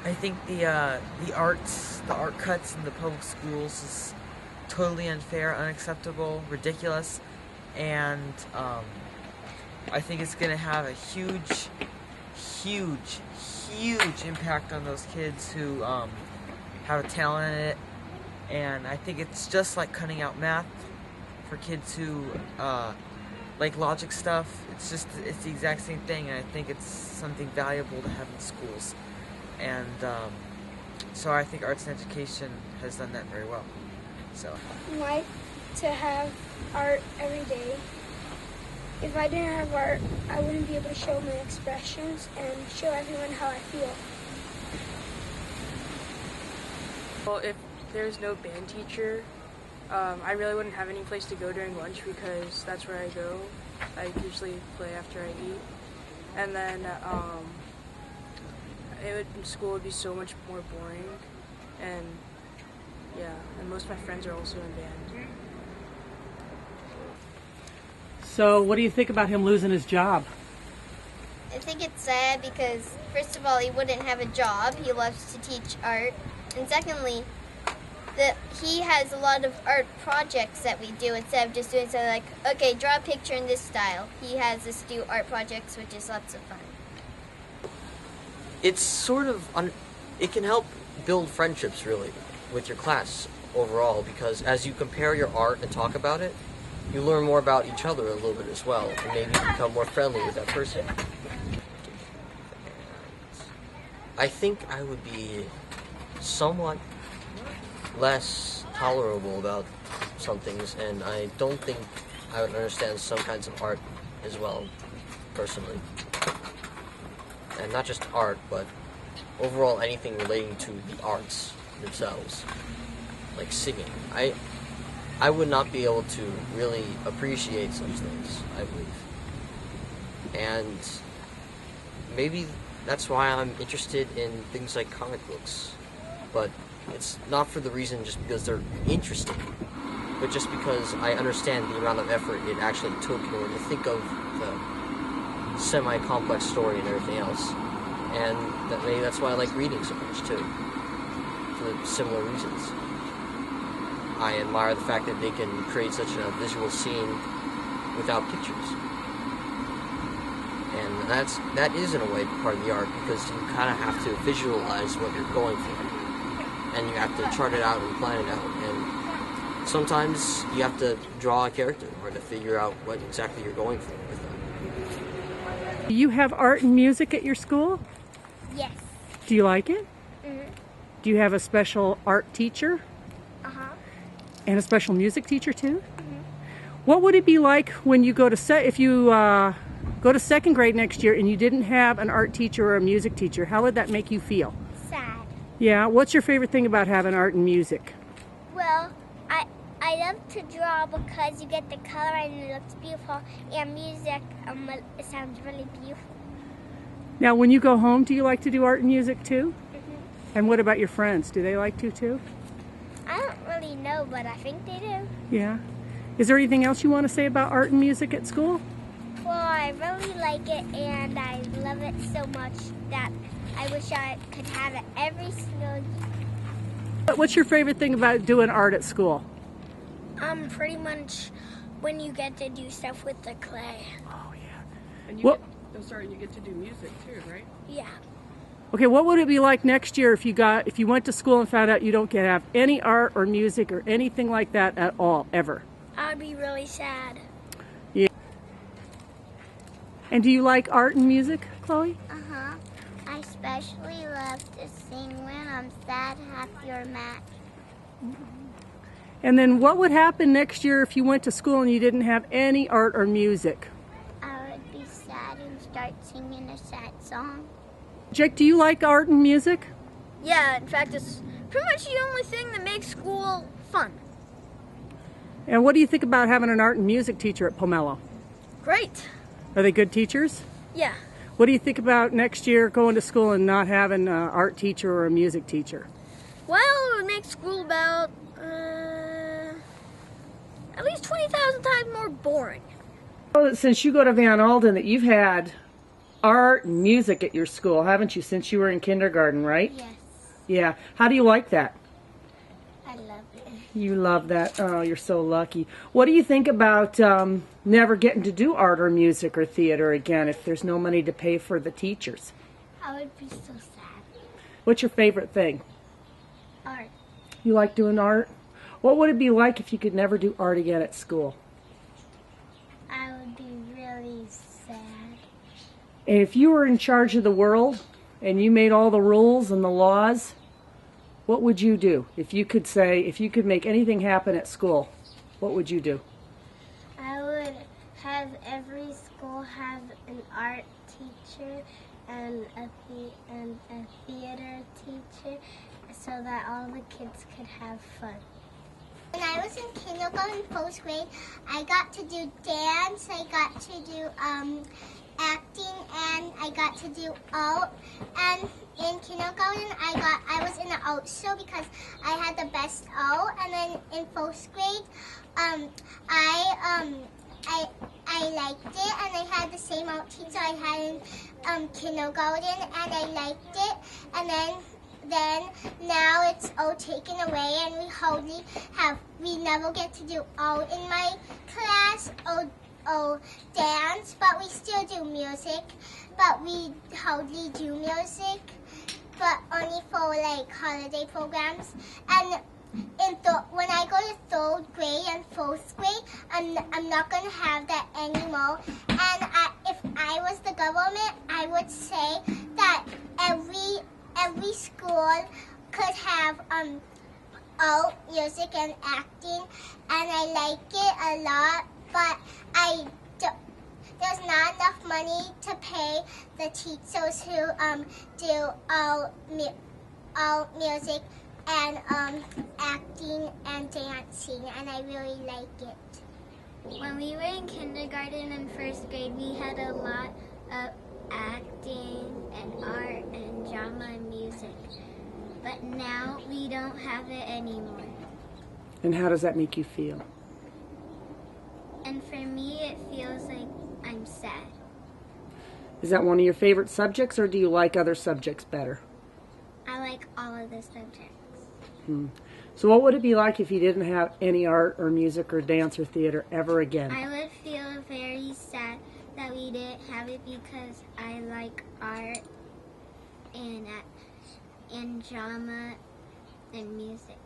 I think the art cuts in the public schools is totally unfair, unacceptable, ridiculous, and I think it's going to have a huge, huge, huge impact on those kids who have a talent in it. And I think it's just like cutting out math for kids who like logic stuff. It's the exact same thing, and I think it's something valuable to have in schools. And so I think arts and education has done that very well. So I like to have art every day. If I didn't have art, I wouldn't be able to show my expressions and show everyone how I feel. Well, if there's no band teacher, I really wouldn't have any place to go during lunch because that's where I go. I usually play after I eat. And then school would be so much more boring. And yeah, and most of my friends are also in band. So what do you think about him losing his job? I think it's sad because, first of all, he wouldn't have a job. He loves to teach art. And secondly, he has a lot of art projects that we do instead of just doing something like, okay, draw a picture in this style. He has us do art projects, which is lots of fun. It's sort of, it can help build friendships, really, with your class overall, because as you compare your art and talk about it, you learn more about each other a little bit as well, and maybe become more friendly with that person. I think I would be somewhat less tolerable about some things, and I don't think I would understand some kinds of art as well, personally. And not just art, but overall anything relating to the arts themselves, like singing. I would not be able to really appreciate such things, I believe. And maybe that's why I'm interested in things like comic books. But it's not for the reason just because they're interesting, but just because I understand the amount of effort it actually took in order to think of the semi-complex story and everything else. And maybe that's why I like reading so much too, for similar reasons. I admire the fact that they can create such a visual scene without pictures. And that is in a way part of the art, because you kind of have to visualize what you're going for. And you have to chart it out and plan it out. And sometimes you have to draw a character or to figure out what exactly you're going for with them. Do you have art and music at your school? Yes. Do you like it? Mm-hmm. Do you have a special art teacher? Uh-huh. And a special music teacher too? Mm-hmm. What would it be like when you go to if you go to second grade next year and you didn't have an art teacher or a music teacher? How would that make you feel? Sad. Yeah. What's your favorite thing about having art and music? Well, I love to draw because you get the color and it looks beautiful, and music, it sounds really beautiful. Now, when you go home, do you like to do art and music too? Mm-hmm. And what about your friends? Do they like to too? I don't really know, but I think they do. Yeah. Is there anything else you want to say about art and music at school? Well, I really like it, and I love it so much that I wish I could have it every single year. What's your favorite thing about doing art at school? Pretty much when you get to do stuff with the clay. Oh, yeah. And you get to do music too, right? Yeah. Okay, what would it be like next year if you went to school and found out you don't get to have any art or music or anything like that at all, ever? I'd be really sad. Yeah. And do you like art and music, Chloe? Uh-huh. I especially love to sing when I'm sad, happy, or mad. And then what would happen next year if you went to school and you didn't have any art or music? I would be sad and start singing a sad song. Jake, do you like art and music? Yeah, in fact, it's pretty much the only thing that makes school fun. And what do you think about having an art and music teacher at Pomelo? Great. Are they good teachers? Yeah. What do you think about next year going to school and not having an art teacher or a music teacher? Well, it would make school about at least 20,000 times more boring. Since you go to Van Alden, that you've had art and music at your school, haven't you, since you were in kindergarten, right? Yes, Yeah. How do you like that? I love it. You love that. Oh, you're so lucky. What do you think about never getting to do art or music or theater again if there's no money to pay for the teachers? I would be so sad. What's your favorite thing? Art. You like doing art? What would it be like if you could never do art again at school? I would be really sad. And if you were in charge of the world and you made all the rules and the laws, what would you do? If you could make anything happen at school, what would you do? I would have every school have an art teacher and a theater teacher so that all the kids could have fun. When I was in kindergarten, first grade, I got to do dance, I got to do acting, and I got to do art. And in kindergarten, I was in the art show because I had the best art. And then in first grade, I liked it, and I had the same art teacher I had in kindergarten, and I liked it. And then now it's all taken away, and we never get to do art in my class or dance, but we still do music, but we hardly do music, but only for like holiday programs. And when I go to third grade and fourth grade, I'm not going to have that anymore. And if I was the government, I would say that every school could have art, music, and acting, and I like it a lot, but there's not enough money to pay the teachers who do all music and acting and dancing, and I really like it. When we were in kindergarten and first grade, we had a lot of acting and art and drama and music, but now we don't have it anymore. And how does that make you feel? And for me, it feels like I'm sad. Is that one of your favorite subjects, or do you like other subjects better? I like all of the subjects. So what would it be like if you didn't have any art or music or dance or theater ever again? I would feel very sad that we didn't have it because I like art and drama and music.